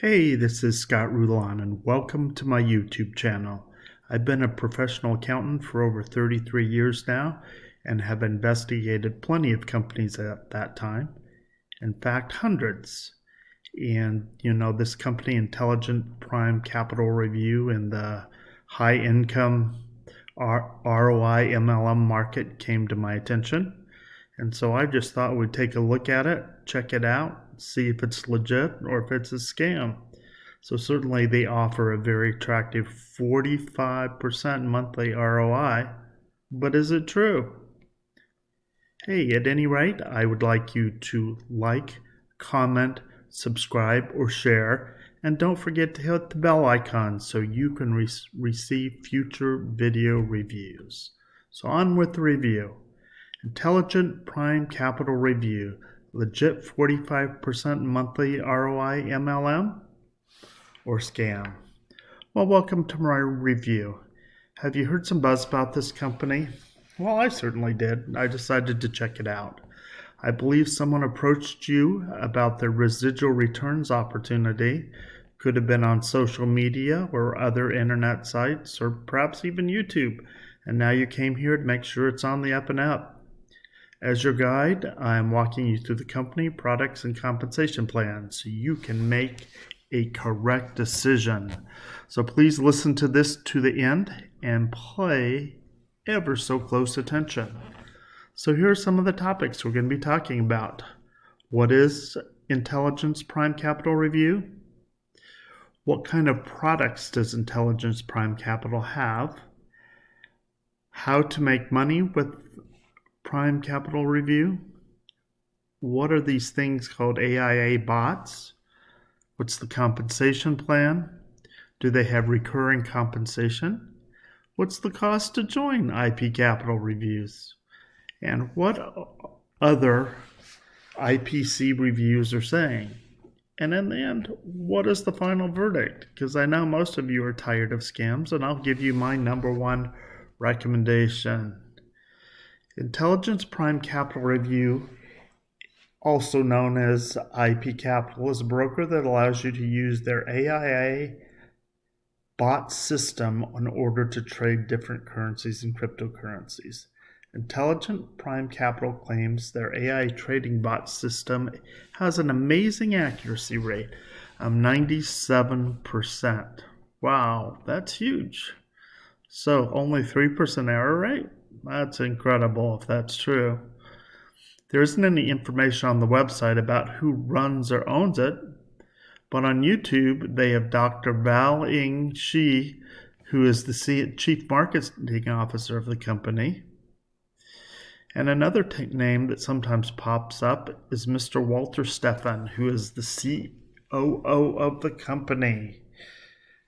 Hey, this is Scott Rulon, and welcome to my YouTube channel. I've been a professional accountant for over 33 years now and have investigated plenty of companies at that time. In fact, hundreds. And, this company, Intelligent Prime Capital Review, in the high income ROI MLM market came to my attention. And so I just thought we'd take a look at it, check it out, see if it's legit or if it's a scam. So certainly they offer a very attractive 45% monthly ROI, but is it true? Hey, at any rate, I would like you to like, comment, subscribe, or share, and don't forget to hit the bell icon so you can receive future video reviews. So on with the review. Intelligent Prime Capital Review, legit 45% monthly ROI MLM or scam? Well, welcome to my review. Have you heard some buzz about this company? Well, I certainly did. I decided to check it out. I believe someone approached you about their residual returns opportunity. Could have been on social media or other internet sites or perhaps even YouTube. And now you came here to make sure it's on the up and up. As your guide, I am walking you through the company, products, and compensation plan so you can make a correct decision. So please listen to this to the end and pay ever so close attention. So here are some of the topics we're going to be talking about. What is Intelligence Prime Capital Review? What kind of products does Intelligence Prime Capital have? How to make money with Prime Capital Review? What are these things called Aia bots? What's the compensation plan? Do they have recurring compensation? What's the cost to join IPCapital reviews? And what other IPC reviews are saying? And in the end, what is the final verdict? Because I know most of you are tired of scams, and I'll give you my number one recommendation. Intelligence Prime Capital Review, also known as IPCapital, is a broker that allows you to use their Aia Bot system in order to trade different currencies and cryptocurrencies. Intelligent Prime Capital claims their AI trading bot system has an amazing accuracy rate of 97%. Wow, that's huge. So only 3% error rate? That's incredible if that's true. There isn't any information on the website about who runs or owns it, but on YouTube they have Dr. Val-Ing Shi, who is the Chief Marketing Officer of the company. And another name that sometimes pops up is Mr. Walter Stephan, who is the COO of the company.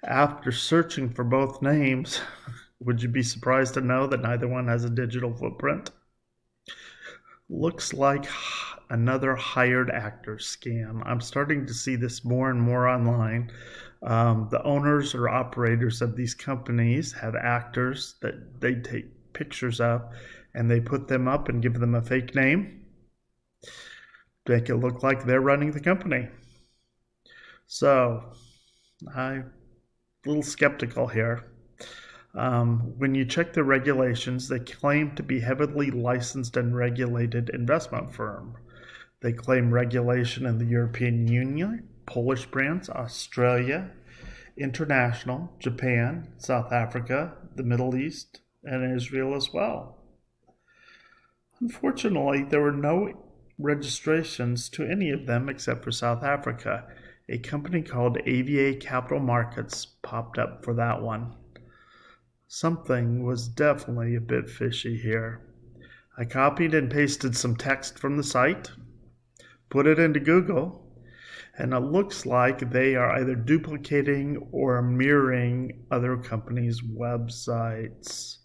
After searching for both names, would you be surprised to know that neither one has a digital footprint? Looks like another hired actor scam. I'm starting to see this more and more online. The owners or operators of these companies have actors that they take pictures of, and they put them up and give them a fake name, make it look like they're running the company. So I'm a little skeptical here. When you check the regulations, they claim to be heavily licensed and regulated investment firm. They claim regulation in the European Union, Polish brands, Australia, international, Japan, South Africa, the Middle East, and Israel as well. Unfortunately, there were no registrations to any of them except for South Africa. A company called Aia Capital Markets popped up for that one. Something was definitely a bit fishy here. I copied and pasted some text from the site, put it into Google, and it looks like they are either duplicating or mirroring other companies' websites.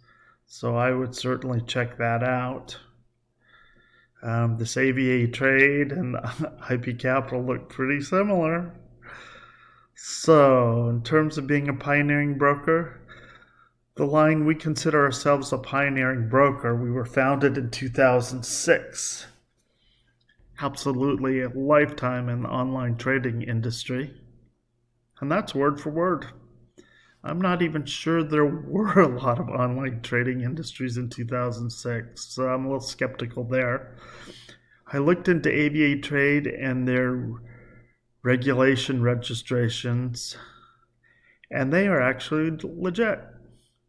So I would certainly check that out. This AVA trade and IPCapital look pretty similar. So in terms of being a pioneering broker, the line, we consider ourselves a pioneering broker. We were founded in 2006. Absolutely a lifetime in the online trading industry. And that's word for word. I'm not even sure there were a lot of online trading industries in 2006, so I'm a little skeptical there. I looked into ABA Trade and their regulation registrations, and they are actually legit.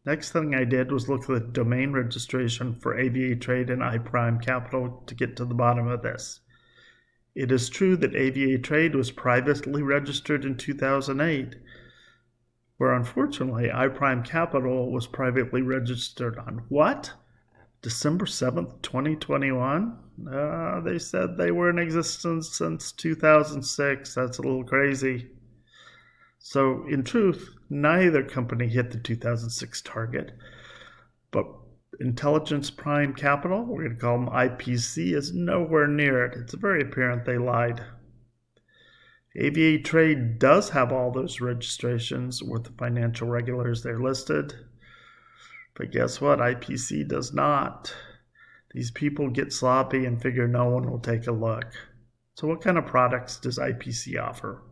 Next thing I did was look at the domain registration for ABA Trade and IPCapital to get to the bottom of this. It is true that ABA Trade was privately registered in 2008, where unfortunately IPCapital was privately registered on what? December 7th, 2021? They said they were in existence since 2006. That's a little crazy. So in truth, neither company hit the 2006 target, but Intelligence Prime Capital, we're going to call them IPC, is nowhere near it. It's very apparent they lied. ABA Trade does have all those registrations with the financial regulators they're listed, but guess what? IPC does not. These people get sloppy and figure no one will take a look. So what kind of products does IPC offer?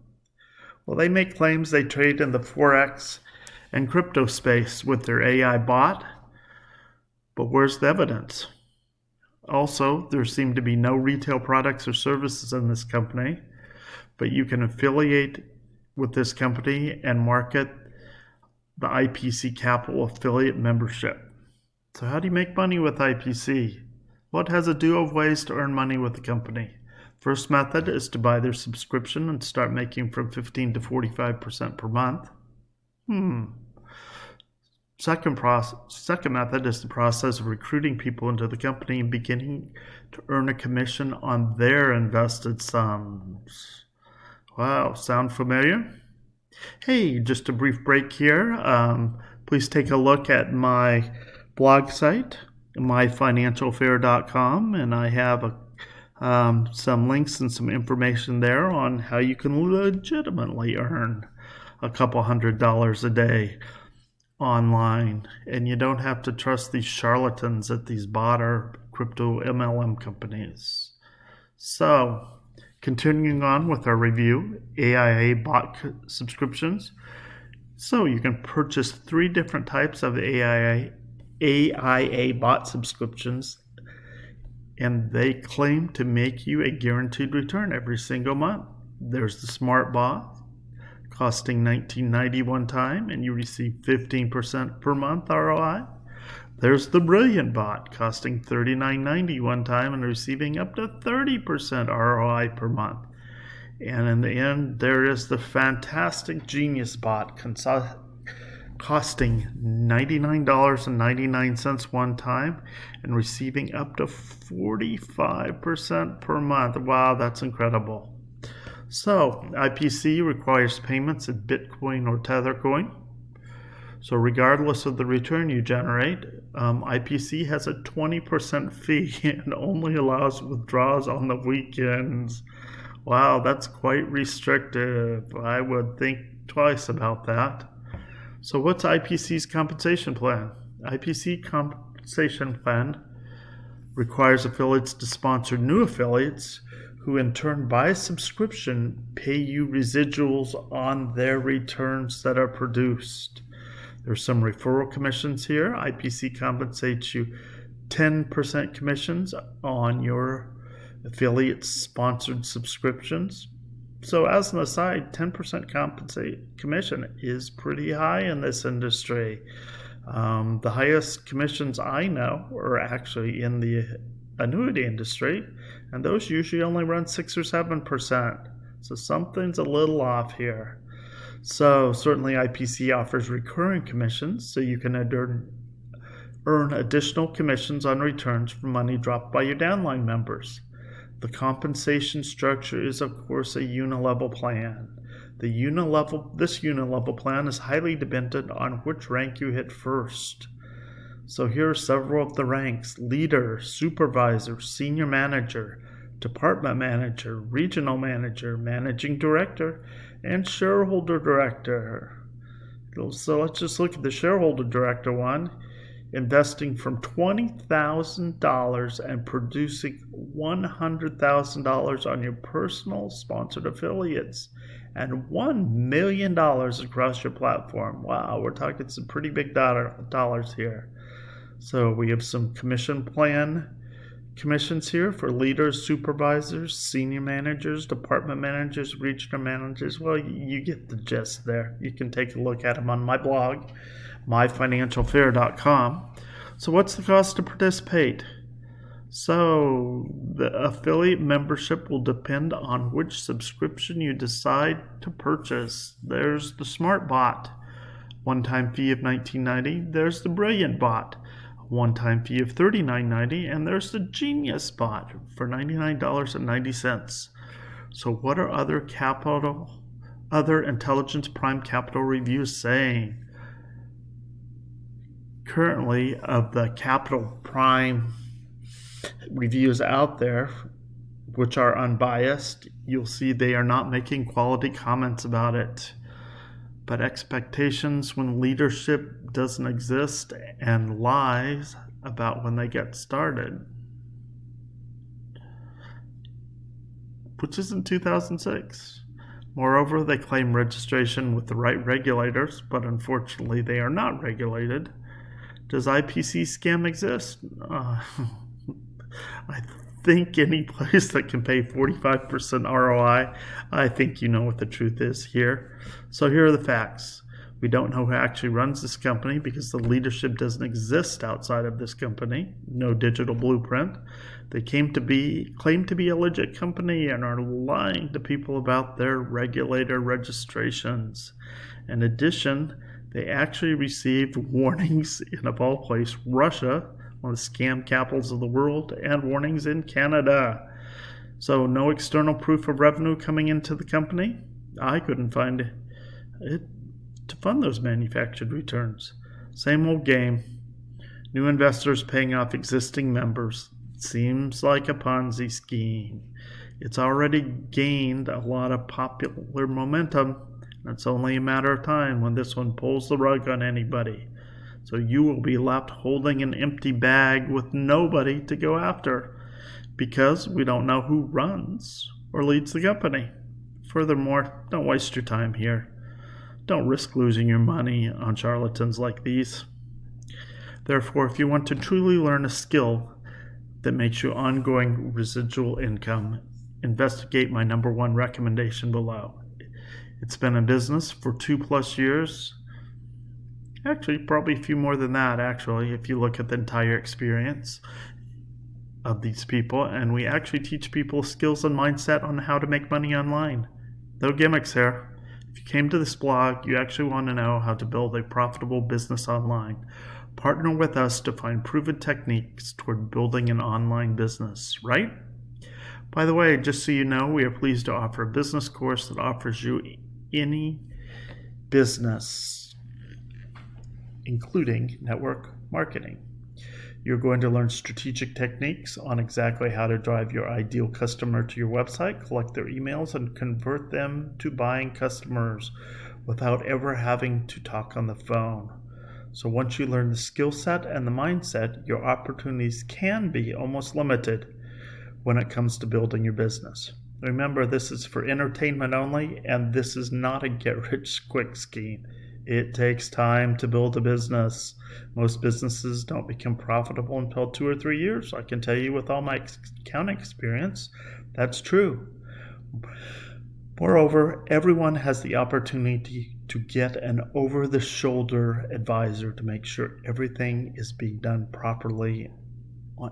Well, they make claims they trade in the forex and crypto space with their AI bot, but where's the evidence? Also, there seem to be no retail products or services in this company, but you can affiliate with this company and market the IPCapital affiliate membership. So how do you make money with IPC? Well, it has a duo of ways to earn money with the company. First method is to buy their subscription and start making from 15 to 45% per month. Second method is the process of recruiting people into the company and beginning to earn a commission on their invested sums. Wow, sound familiar? Hey, just a brief break here. Please take a look at my blog site, myfinancialfair.com, and I have some links and some information there on how you can legitimately earn a couple $100 a day online, and you don't have to trust these charlatans at these bot or crypto MLM companies. So, continuing on with our review, Aia Bot Subscriptions. So you can purchase 3 different types of AIA Bot Subscriptions, and they claim to make you a guaranteed return every single month. There's the Smart Bot, costing $19.90 one time, and you receive 15% per month ROI. There's the Brilliant Bot, costing $39.90 one time and receiving up to 30% ROI per month. And in the end, there is the Fantastic Genius Bot, costing $99.99 one time and receiving up to 45% per month. Wow, that's incredible. So, IPC requires payments in Bitcoin or Tethercoin. So regardless of the return you generate, IPC has a 20% fee and only allows withdrawals on the weekends. Wow, that's quite restrictive. I would think twice about that. So what's IPC's compensation plan? IPC compensation plan requires affiliates to sponsor new affiliates who in turn by subscription pay you residuals on their returns that are produced. There's some referral commissions here. IPC compensates you 10% commissions on your affiliate sponsored subscriptions. So as an aside, 10% commission is pretty high in this industry. The highest commissions I know are actually in the annuity industry, and those usually only run 6 or 7%. So something's a little off here. So certainly IPC offers recurring commissions, so you can earn additional commissions on returns for money dropped by your downline members. The compensation structure is, of course, a unilevel plan. This unilevel plan is highly dependent on which rank you hit first. So here are several of the ranks: leader, supervisor, senior manager, department manager, regional manager, managing director, and shareholder director. So let's just look at the shareholder director one. Investing from $20,000 and producing $100,000 on your personal sponsored affiliates and $1 million across your platform. Wow, we're talking some pretty big dollars here. So we have some commissions here for leaders, supervisors, senior managers, department managers, regional managers. Well, you get the gist there. You can take a look at them on my blog, myfinancialfair.com. So what's the cost to participate? So the affiliate membership will depend on which subscription you decide to purchase. There's the Smart Bot, one-time fee of $19.90. There's the Brilliant Bot, one-time fee of $39.90, and there's the Genius Bot for $99.90. So what are other Intelligence Prime Capital reviews saying? Currently, of the Capital Prime reviews out there, which are unbiased, you'll see they are not making quality comments about it. But expectations when leadership doesn't exist, and lies about when they get started, which is in 2006. Moreover, they claim registration with the right regulators, but unfortunately they are not regulated. Does IPC scam exist? I think any place that can pay 45% ROI, I think you know what the truth is here. So here are the facts. We don't know who actually runs this company because the leadership doesn't exist outside of this company. No digital blueprint. They claim to be a legit company and are lying to people about their regulator registrations. In addition, they actually received warnings in, of all places, Russia, one of the scam capitals of the world, and warnings in Canada. So no external proof of revenue coming into the company. I couldn't find it to fund those manufactured returns. Same old game. New investors paying off existing members. Seems like a Ponzi scheme. It's already gained a lot of popular momentum. It's only a matter of time when this one pulls the rug on anybody. So you will be left holding an empty bag with nobody to go after because we don't know who runs or leads the company. Furthermore, don't waste your time here. Don't risk losing your money on charlatans like these. Therefore, if you want to truly learn a skill that makes you ongoing residual income, investigate my #1 recommendation below. It's been in business for 2+ years. Actually, probably a few more than that, actually, if you look at the entire experience of these people. And we actually teach people skills and mindset on how to make money online. No gimmicks here. If you came to this blog, you actually want to know how to build a profitable business online. Partner with us to find proven techniques toward building an online business, right? By the way, just so you know, we are pleased to offer a business course that offers you any business, including network marketing. You're going to learn strategic techniques on exactly how to drive your ideal customer to your website, collect their emails, and convert them to buying customers without ever having to talk on the phone. So once you learn the skill set and the mindset, your opportunities can be almost limited when it comes to building your business. Remember, this is for entertainment only, and this is not a get-rich-quick scheme. It takes time to build a business. Most businesses don't become profitable until 2 or 3 years. I can tell you with all my accounting experience, that's true. Moreover, everyone has the opportunity to get an over-the-shoulder advisor to make sure everything is being done properly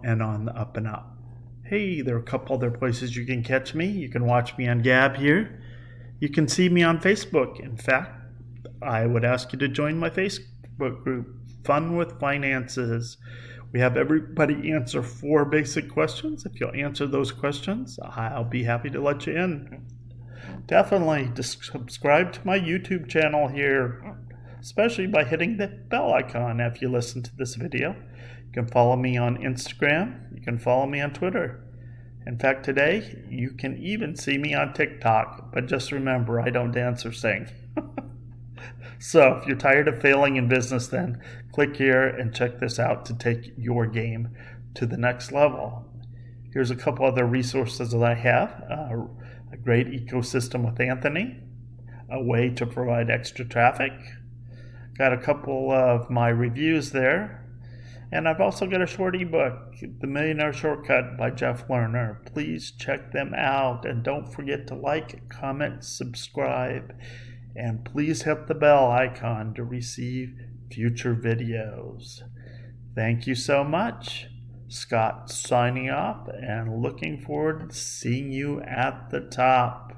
and on the up and up. Hey, there are a couple other places you can catch me. You can watch me on Gab here. You can see me on Facebook. In fact, I would ask you to join my Facebook group, Fun with Finances. We have everybody answer 4 basic questions. If you'll answer those questions, I'll be happy to let you in. Definitely subscribe to my YouTube channel here, especially by hitting the bell icon if you listen to this video. You can follow me on Instagram. You can follow me on Twitter. In fact, today, you can even see me on TikTok. But just remember, I don't dance or sing. So if you're tired of failing in business, then click here and check this out to take your game to the next level. Here's a couple other resources that I have. A great ecosystem with Anthony. a way to provide extra traffic. Got a couple of my reviews there. And I've also got a short ebook, The Millionaire Shortcut by Jeff Lerner. Please check them out. And don't forget to like, comment, subscribe. And please hit the bell icon to receive future videos. Thank you so much. Scott signing off and looking forward to seeing you at the top.